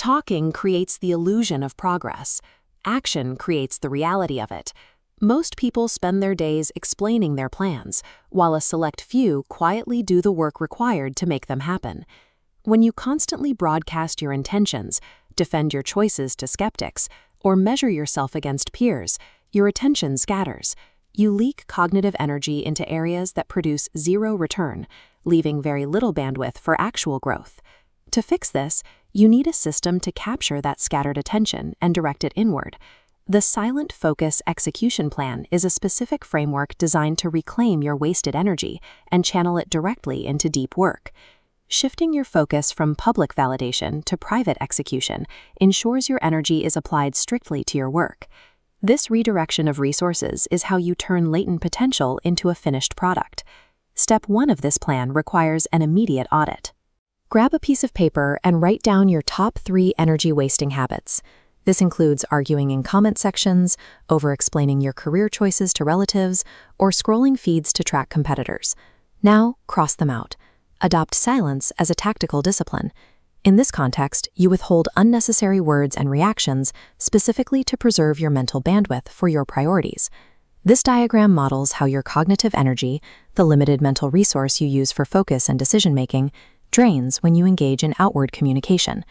Talking creates the illusion of progress. Action creates the reality of it. Most people spend their days explaining their plans, while a select few quietly do the work required to make them happen. When you constantly broadcast your intentions, defend your choices to skeptics, or measure yourself against peers, your attention scatters. You leak cognitive energy into areas that produce zero return, leaving very little bandwidth for actual growth. To fix this, you need a system to capture that scattered attention and direct it inward. The Silent Focus Execution Plan is a specific framework designed to reclaim your wasted energy and channel it directly into deep work. Shifting your focus from public validation to private execution ensures your energy is applied strictly to your work. This redirection of resources is how you turn latent potential into a finished product. Step 1 of this plan requires an immediate audit. Grab a piece of paper and write down your top 3 energy-wasting habits. This includes arguing in comment sections, over-explaining your career choices to relatives, or scrolling feeds to track competitors. Now, cross them out. Adopt silence as a tactical discipline. In this context, you withhold unnecessary words and reactions specifically to preserve your mental bandwidth for your priorities. This diagram models how your cognitive energy, the limited mental resource you use for focus and decision-making, drains when you engage in outward communication.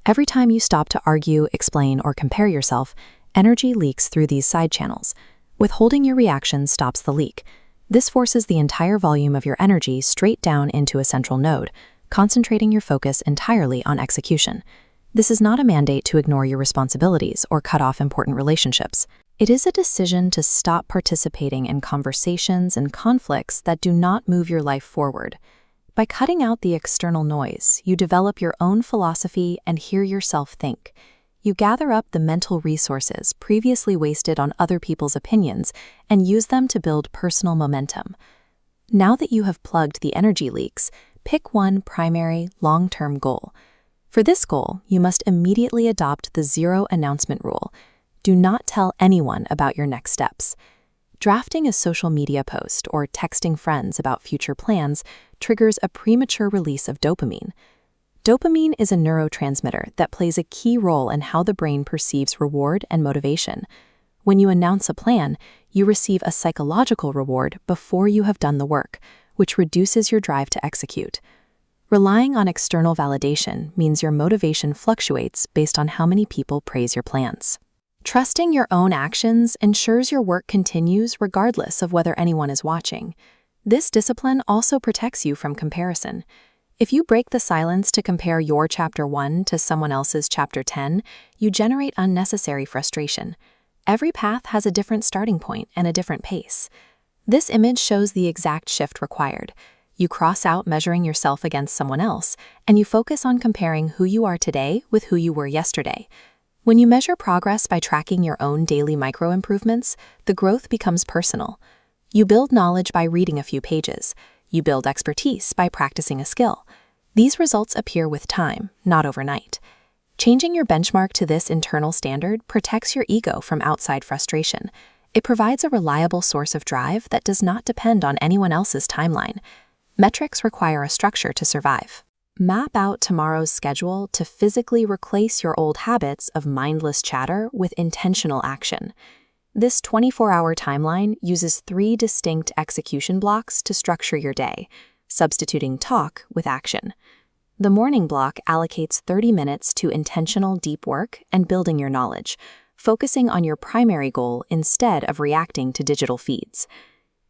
Every time you stop to argue, explain, or compare yourself, energy leaks through these side channels. Withholding your reactions stops the leak. This forces the entire volume of your energy straight down into a central node, concentrating your focus entirely on execution. This is not a mandate to ignore your responsibilities or cut off important relationships. It is a decision to stop participating in conversations and conflicts that do not move your life forward. By cutting out the external noise, you develop your own philosophy and hear yourself think. You gather up the mental resources previously wasted on other people's opinions and use them to build personal momentum. Now that you have plugged the energy leaks, pick one primary, long-term goal. For this goal, you must immediately adopt the zero announcement rule. Do not tell anyone about your next steps. Drafting a social media post or texting friends about future plans triggers a premature release of dopamine. Dopamine is a neurotransmitter that plays a key role in how the brain perceives reward and motivation. When you announce a plan, you receive a psychological reward before you have done the work, which reduces your drive to execute. Relying on external validation means your motivation fluctuates based on how many people praise your plans. Trusting your own actions ensures your work continues regardless of whether anyone is watching. This discipline also protects you from comparison. If you break the silence to compare your Chapter 1 to someone else's Chapter 10, you generate unnecessary frustration. Every path has a different starting point and a different pace. This image shows the exact shift required. You cross out measuring yourself against someone else, and you focus on comparing who you are today with who you were yesterday. When you measure progress by tracking your own daily micro-improvements, the growth becomes personal. You build knowledge by reading a few pages. You build expertise by practicing a skill. These results appear with time, not overnight. Changing your benchmark to this internal standard protects your ego from outside frustration. It provides a reliable source of drive that does not depend on anyone else's timeline. Metrics require a structure to survive. Map out tomorrow's schedule to physically replace your old habits of mindless chatter with intentional action. This 24-hour timeline uses 3 distinct execution blocks to structure your day, substituting talk with action. The morning block allocates 30 minutes to intentional deep work and building your knowledge, focusing on your primary goal instead of reacting to digital feeds.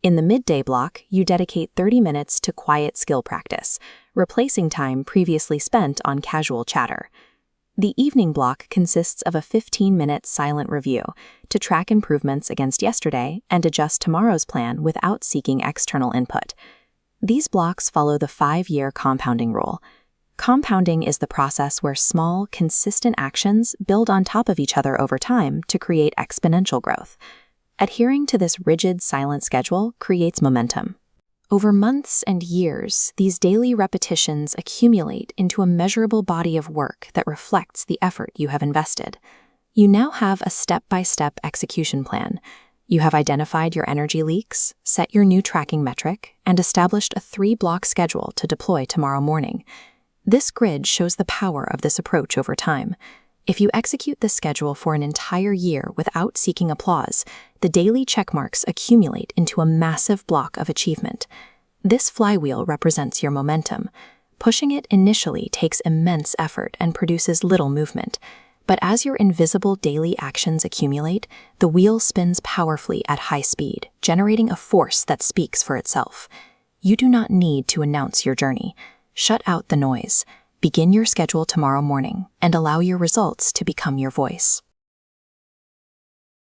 In the midday block, you dedicate 30 minutes to quiet skill practice, replacing time previously spent on casual chatter. The evening block consists of a 15-minute silent review to track improvements against yesterday and adjust tomorrow's plan without seeking external input. These blocks follow the 5-year compounding rule. Compounding is the process where small, consistent actions build on top of each other over time to create exponential growth. Adhering to this rigid, silent schedule creates momentum. Over months and years, these daily repetitions accumulate into a measurable body of work that reflects the effort you have invested. You now have a step-by-step execution plan. You have identified your energy leaks, set your new tracking metric, and established a 3-block schedule to deploy tomorrow morning. This grid shows the power of this approach over time. If you execute this schedule for an entire year without seeking applause, the daily checkmarks accumulate into a massive block of achievement. This flywheel represents your momentum. Pushing it initially takes immense effort and produces little movement. But as your invisible daily actions accumulate, the wheel spins powerfully at high speed, generating a force that speaks for itself. You do not need to announce your journey. Shut out the noise. Begin your schedule tomorrow morning and allow your results to become your voice.